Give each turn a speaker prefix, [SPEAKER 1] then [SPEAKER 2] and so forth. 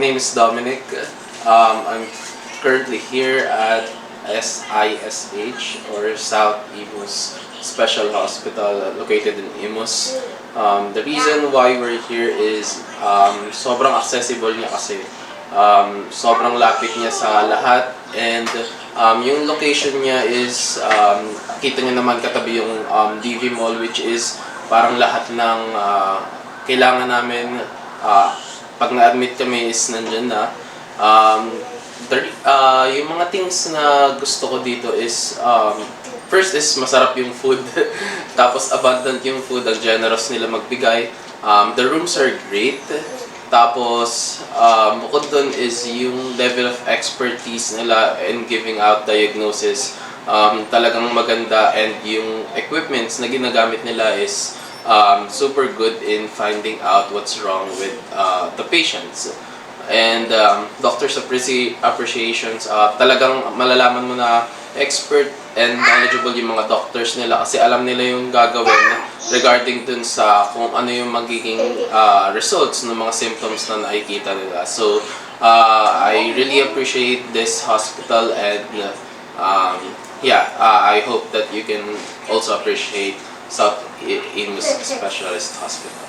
[SPEAKER 1] name is Dominic. I'm currently here at SISH or South Imus Special Hospital located in Imus. The reason why we're here is sobrang accessible niya kasi. Sobrang lapit niya sa lahat and yung location niya is kita niyo naman katabi yung DV Mall, which is parang lahat ng kailangan namin pag na-admit kami is nandyan na. Yung mga things na gusto ko dito is first is masarap yung food. Tapos abundant yung food, ang generous nila magbigay. The rooms are great. Tapos bukod dun is yung level of expertise nila in giving out diagnosis. Talagang maganda, and yung equipments na ginagamit nila is super good in finding out what's wrong with the patients. And doctors' appreciations, talagang malalaman mo na expert and knowledgeable yung mga doctors nila kasi alam nila yung gagawin regarding dun sa kung ano yung magiging results ng mga symptoms na nakikita nila. So, I really appreciate this hospital, and I hope that you can also appreciate South Imus Specialist Hospital.